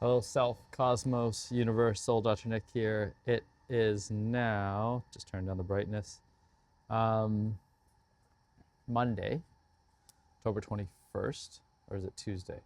Hello, self, cosmos, universe, soul, Dr. Nick here. It is now, just turn down the brightness, um, Monday, October 21st, or is it Tuesday?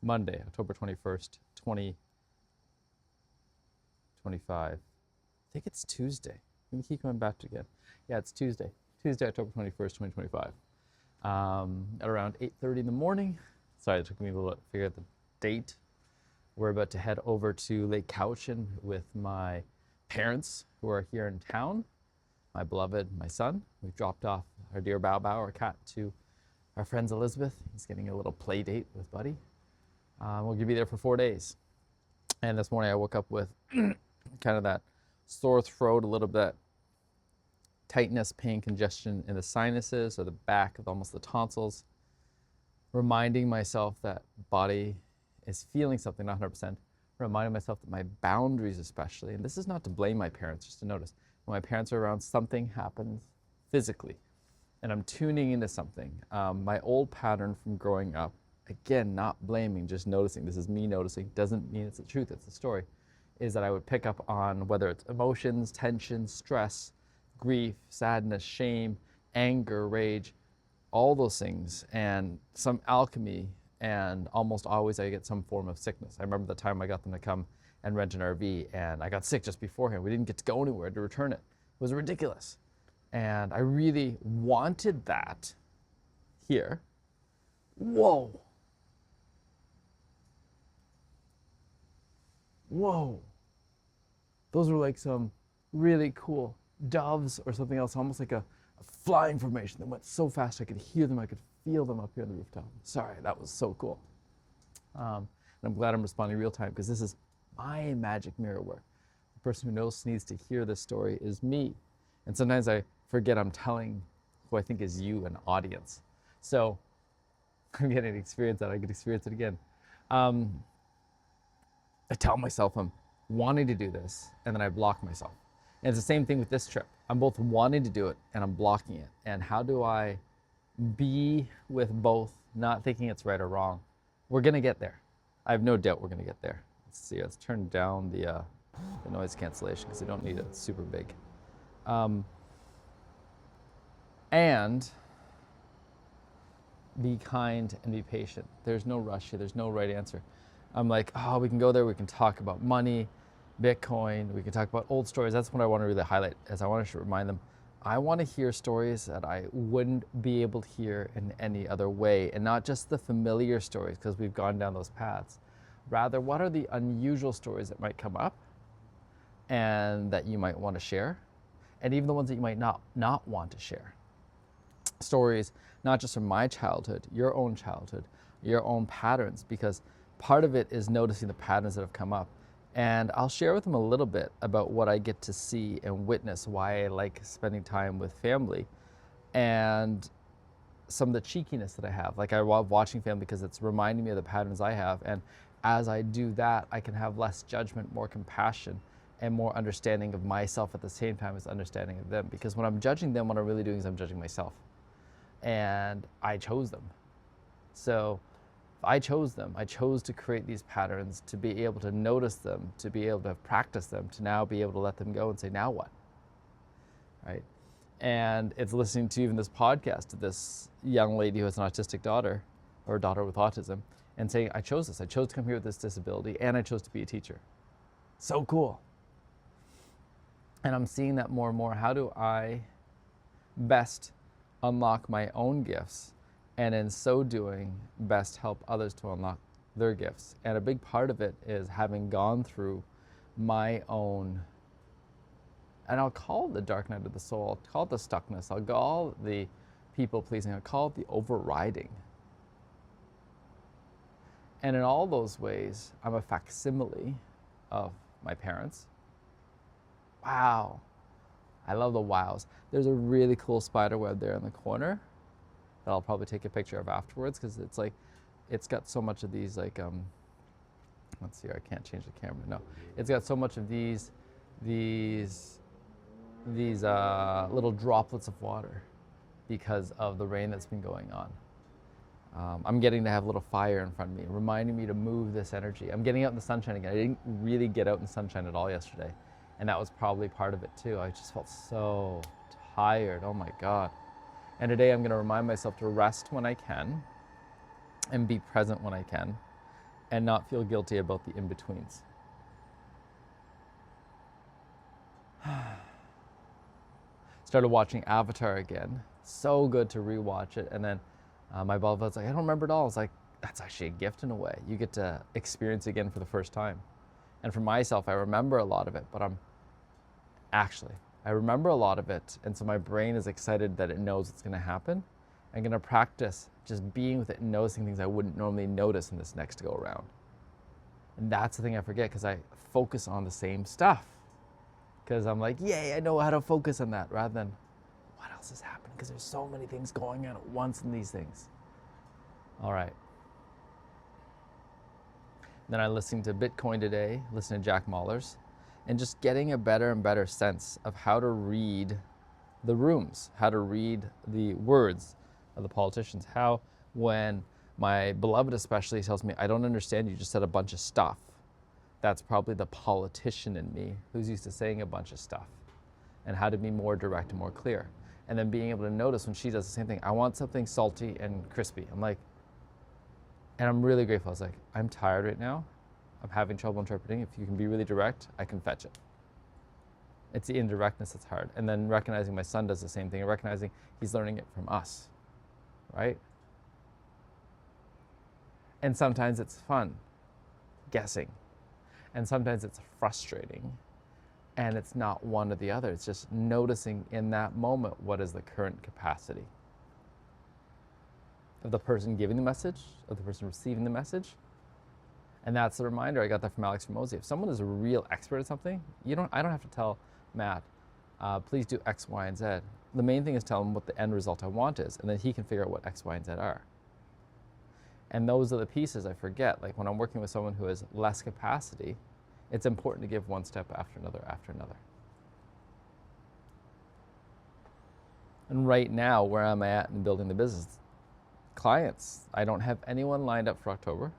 Monday, October 21st, 2025. I think it's Tuesday. Let me keep coming back to again. Yeah, it's Tuesday. Tuesday, October 21st, 2025. At around 8:30 in the morning. Sorry, it took me a little bit to figure out the date. We're about to head over to Lake Cowichan with my parents who are here in town, my beloved, my son. We've dropped off our dear Bao Bao, our cat, to our friend's Elizabeth. He's getting a little play date with Buddy. We're gonna be there for 4 days. And this morning I woke up with kind of that sore throat, a little bit tightness, pain, congestion in the sinuses or the back of almost the tonsils, reminding myself that body is feeling something, not 100%, reminding myself that my boundaries especially, and this is not to blame my parents, just to notice, when my parents are around, something happens physically, and I'm tuning into something. My old pattern from growing up, again, not blaming, just noticing, this is me noticing, doesn't mean it's the truth, it's the story, is that I would pick up on whether it's emotions, tension, stress, grief, sadness, shame, anger, rage, all those things, and some alchemy, and almost always I get some form of sickness. I remember the time I got them to come and rent an RV, and I got sick just beforehand. We didn't get to go anywhere to return it. It was ridiculous. And I really wanted that here. Whoa. Whoa. Those were like some really cool doves or something else, almost like a flying formation that went so fast I could hear them, I could feel them up here on the rooftop. Sorry, that was so cool. And I'm glad I'm responding real time because this is my magic mirror work. The person who knows needs to hear this story is me. And sometimes I forget I'm telling who I think is you, an audience. So I'm getting to experience that. I get to experience it again. I tell myself I'm wanting to do this, and then I block myself. And it's the same thing with this trip. I'm both wanting to do it and I'm blocking it. And how do I be with both, not thinking it's right or wrong? We're gonna get there. I have no doubt we're gonna get there. Let's see. Let's turn down the noise cancellation because I don't need it. It's super big. And be kind and be patient. There's no rush here. There's no right answer. I'm like, oh, we can go there. We can talk about money, Bitcoin. We can talk about old stories. That's what I want to really highlight. As I want to remind them, I want to hear stories that I wouldn't be able to hear in any other way, and not just the familiar stories because we've gone down those paths. Rather, what are the unusual stories that might come up and that you might want to share, and even the ones that you might not want to share. Stories not just from my childhood, your own childhood, your own patterns, because part of it is noticing the patterns that have come up. And I'll share with them a little bit about what I get to see and witness, why I like spending time with family, and some of the cheekiness that I have. Like I love watching family because it's reminding me of the patterns I have. And as I do that, I can have less judgment, more compassion, and more understanding of myself at the same time as understanding of them. Because when I'm judging them, what I'm really doing is I'm judging myself. And I chose them. So I chose them. I chose to create these patterns, to be able to notice them, to be able to practice them, to now be able to let them go and say, now what? Right? And it's listening to even this podcast to this young lady who has an autistic daughter, or a daughter with autism, and saying, I chose this. I chose to come here with this disability, and I chose to be a teacher. So cool. And I'm seeing that more and more. How do I best unlock my own gifts, and in so doing, best help others to unlock their gifts? And a big part of it is having gone through my own, and I'll call it the dark night of the soul, I'll call it the stuckness, I'll call it the people pleasing, I'll call it the overriding. And in all those ways, I'm a facsimile of my parents. Wow. I love the wows. There's a really cool spider web there in the corner that I'll probably take a picture of afterwards because it's like, it's got so much of these like, let's see, I can't change the camera. No, it's got so much of these little droplets of water because of the rain that's been going on. I'm getting to have a little fire in front of me, reminding me to move this energy. I'm getting out in the sunshine again. I didn't really get out in the sunshine at all yesterday, and that was probably part of it too. I just felt so tired. Oh my God. And today I'm going to remind myself to rest when I can and be present when I can and not feel guilty about the in-betweens. Started watching Avatar again. So good to rewatch it. And then my beloved's like, I don't remember it all. It's like, that's actually a gift in a way. You get to experience it again for the first time. And for myself, I remember a lot of it, but I remember a lot of it. And so my brain is excited that it knows it's going to happen. I'm going to practice just being with it and noticing things I wouldn't normally notice in this next go around. And that's the thing I forget because I focus on the same stuff. Because I'm like, yay, I know how to focus on that rather than what else is happening because there's so many things going on at once in these things. All right. Then I listened to Bitcoin today, listening to Jack Mallers, and just getting a better and better sense of how to read the rooms, how to read the words of the politicians, how when my beloved especially tells me, I don't understand, you just said a bunch of stuff. That's probably the politician in me who's used to saying a bunch of stuff and how to be more direct and more clear. And then being able to notice when she does the same thing, I want something salty and crispy. I'm like, and I'm really grateful. I was like, I'm tired right now. I'm having trouble interpreting. If you can be really direct, I can fetch it. It's the indirectness that's hard. And then recognizing my son does the same thing and recognizing he's learning it from us, right? And sometimes it's fun, guessing. And sometimes it's frustrating. And it's not one or the other. It's just noticing in that moment what is the current capacity of the person giving the message, of the person receiving the message. And that's the reminder. I got that from Alex Hormozi. If someone is a real expert at something, I don't have to tell Matt, please do X, Y, and Z. The main thing is tell him what the end result I want is, and then he can figure out what X, Y, and Z are. And those are the pieces I forget. Like when I'm working with someone who has less capacity, it's important to give one step after another after another. And right now, where I'm at in building the business, clients, I don't have anyone lined up for October.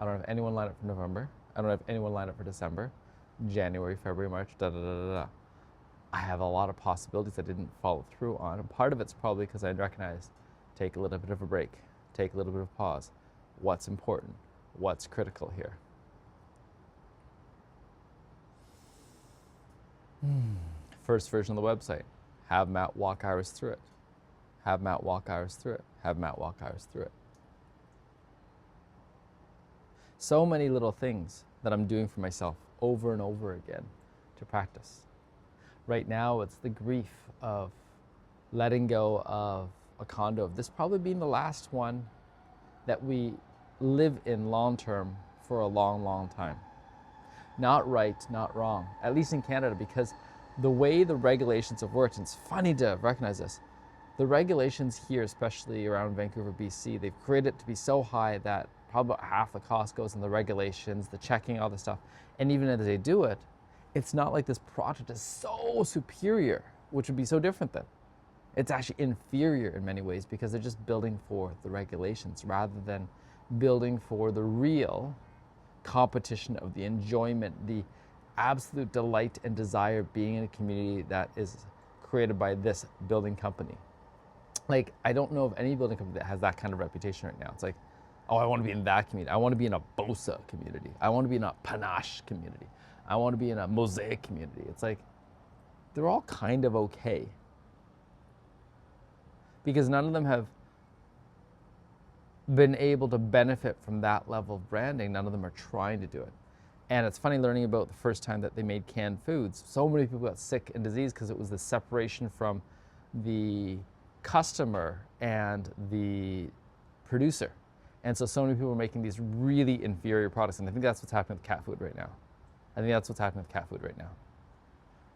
I don't have anyone lined up for November. I don't have anyone lined up for December, January, February, March, I have a lot of possibilities I didn't follow through on. And part of it's probably because I recognize, take a little bit of a break, take a little bit of pause. What's important? What's critical here? First version of the website, have Matt walk Iris through it. Have Matt walk Iris through it. Have Matt walk Iris through it. So many little things that I'm doing for myself over and over again to practice. Right now, it's the grief of letting go of a condo, of this probably being the last one that we live in long term for a long, long time. Not right, not wrong, at least in Canada, because the way the regulations have worked, and it's funny to recognize this, the regulations here, especially around Vancouver, BC, they've created it to be so high that probably about half the cost goes in the regulations, the checking, all this stuff. And even as they do it, it's not like this project is so superior, which would be so different then. It's actually inferior in many ways because they're just building for the regulations rather than building for the real competition of the enjoyment, the absolute delight and desire of being in a community that is created by this building company. Like, I don't know of any building company that has that kind of reputation right now. It's like, oh, I want to be in that community. I want to be in a Bosa community. I want to be in a Panache community. I want to be in a Mosaic community. It's like, they're all kind of okay. Because none of them have been able to benefit from that level of branding. None of them are trying to do it. And it's funny learning about the first time that they made canned foods. So many people got sick and diseased because it was the separation from the customer and the producer. And so many people were making these really inferior products. And I think that's what's happening with cat food right now.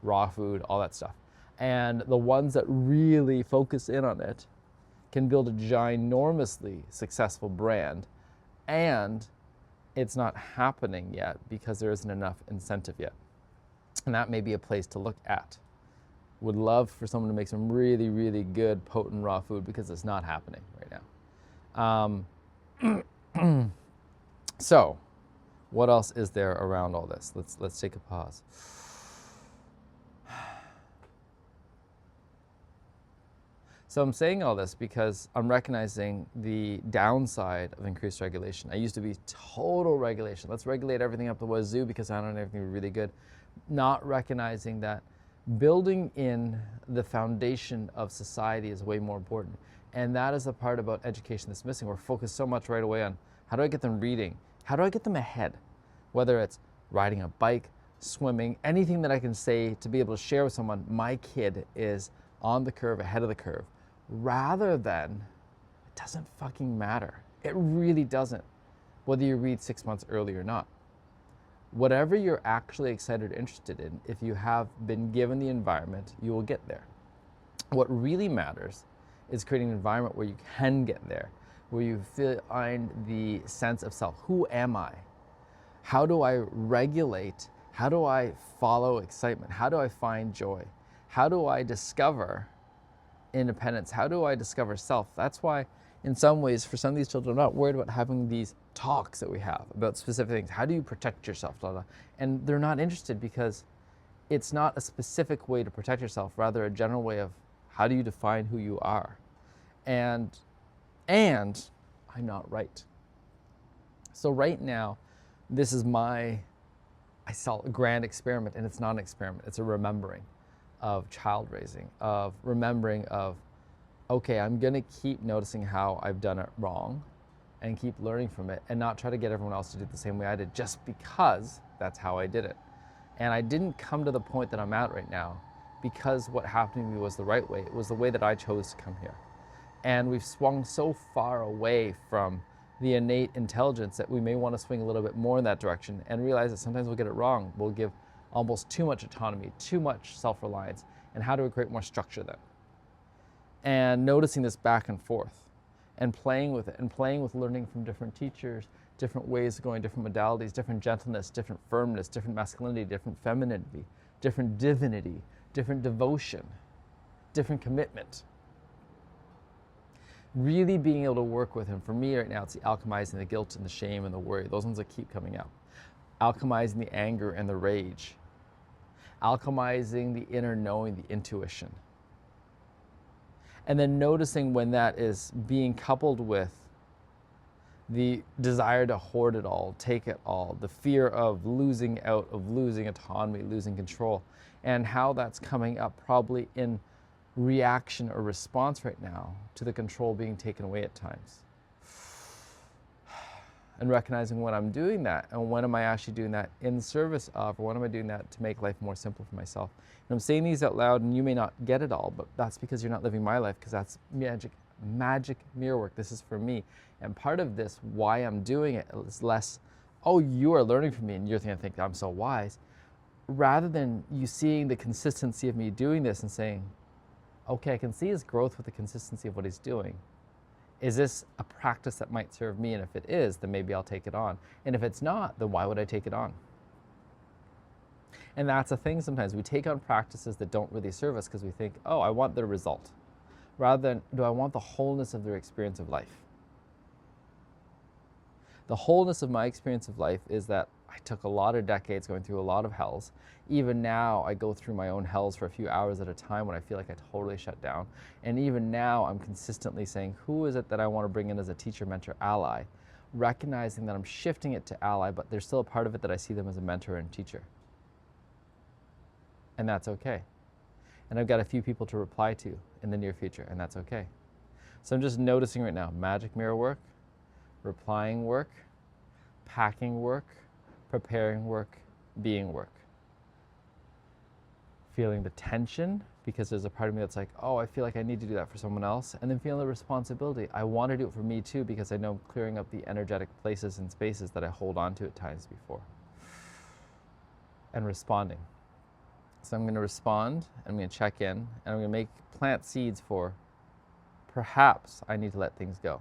Raw food, all that stuff. And the ones that really focus in on it can build a ginormously successful brand. And it's not happening yet because there isn't enough incentive yet. And that may be a place to look at. Would love for someone to make some really, really good, potent raw food because it's not happening right now. Um, so, what else is there around all this? Let's take a pause. So I'm saying all this because I'm recognizing the downside of increased regulation. I used to be total regulation. Let's regulate everything up the wazoo because I don't know everything really good. Not recognizing that building in the foundation of society is way more important. And that is the part about education that's missing. We're focused so much right away on how do I get them reading? How do I get them ahead? Whether it's riding a bike, swimming, anything that I can say to be able to share with someone, my kid is on the curve, ahead of the curve, rather than, it doesn't fucking matter. It really doesn't, whether you read 6 months early or not. Whatever you're actually excited or interested in, if you have been given the environment, you will get there. What really matters is creating an environment where you can get there, where you find the sense of self. Who am I? How do I regulate? How do I follow excitement? How do I find joy? How do I discover independence? How do I discover self? That's why, in some ways, for some of these children, I'm not worried about having these talks that we have about specific things. How do you protect yourself? Blah, blah. And they're not interested because it's not a specific way to protect yourself, rather a general way of how do you define who you are? And I'm not right. So right now, this is I saw a grand experiment, and it's not an experiment, it's a remembering of child raising, of remembering of, okay, I'm gonna keep noticing how I've done it wrong and keep learning from it and not try to get everyone else to do it the same way I did just because that's how I did it. And I didn't come to the point that I'm at right now because what happened to me was the right way. It was the way that I chose to come here. And we've swung so far away from the innate intelligence that we may want to swing a little bit more in that direction and realize that sometimes we'll get it wrong. We'll give almost too much autonomy, too much self-reliance. And how do we create more structure then? And noticing this back and forth and playing with it and playing with learning from different teachers, different ways of going, different modalities, different gentleness, different firmness, different masculinity, different femininity, different divinity, different devotion, different commitment. Really being able to work with him. For me right now, it's the alchemizing the guilt and the shame and the worry. Those ones that keep coming out. Alchemizing the anger and the rage. Alchemizing the inner knowing, the intuition. And then noticing when that is being coupled with the desire to hoard it all, take it all, the fear of losing out, of losing autonomy, losing control, and how that's coming up probably in reaction or response right now to the control being taken away at times. And recognizing when I'm doing that and when am I actually doing that in service of, or when am I doing that to make life more simple for myself. And I'm saying these out loud and you may not get it all, but that's because you're not living my life, because that's magic mirror work. This is for me. And part of this, why I'm doing it, is less, oh, you are learning from me and you're going to think I'm so wise, rather than you seeing the consistency of me doing this and saying, okay, I can see his growth with the consistency of what he's doing. Is this a practice that might serve me? And if it is, then maybe I'll take it on. And if it's not, then why would I take it on? And that's a thing sometimes. We take on practices that don't really serve us because we think, oh, I want the result. Rather than, do I want the wholeness of their experience of life? The wholeness of my experience of life is that I took a lot of decades going through a lot of hells. Even now, I go through my own hells for a few hours at a time when I feel like I totally shut down. And even now, I'm consistently saying, who is it that I want to bring in as a teacher, mentor, ally? Recognizing that I'm shifting it to ally, but there's still a part of it that I see them as a mentor and teacher. And that's okay. And I've got a few people to reply to in the near future, and that's okay. So I'm just noticing right now, magic mirror work, replying work, packing work, preparing work, being work. Feeling the tension because there's a part of me that's like, oh, I feel like I need to do that for someone else. And then feeling the responsibility. I want to do it for me too because I know I'm clearing up the energetic places and spaces that I hold on to at times before. And responding. So I'm going to respond, and I'm going to check in, and I'm going to plant seeds for perhaps I need to let things go.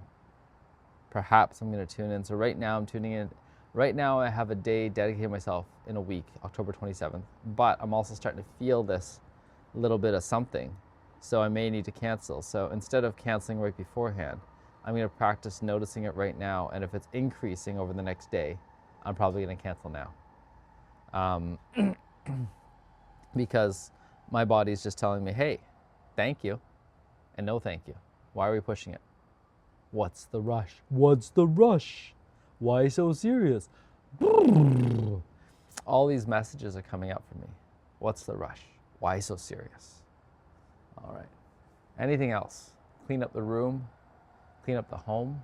Perhaps I'm going to tune in. So right now I'm tuning in. Right now I have a day dedicated to myself in a week, October 27th, but I'm also starting to feel this little bit of something. So I may need to cancel. So instead of canceling right beforehand, I'm going to practice noticing it right now. And if it's increasing over the next day, I'm probably going to cancel now. Because my body's just telling me, hey, thank you, and no thank you. Why are we pushing it? What's the rush? What's the rush? Why so serious? All these messages are coming up for me. What's the rush? Why so serious? All right. Anything else? Clean up the room, clean up the home,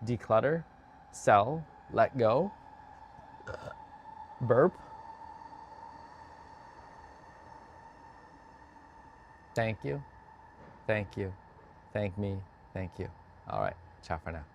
declutter, sell, let go, burp. Thank you, thank you, thank me, thank you. All right, ciao for now.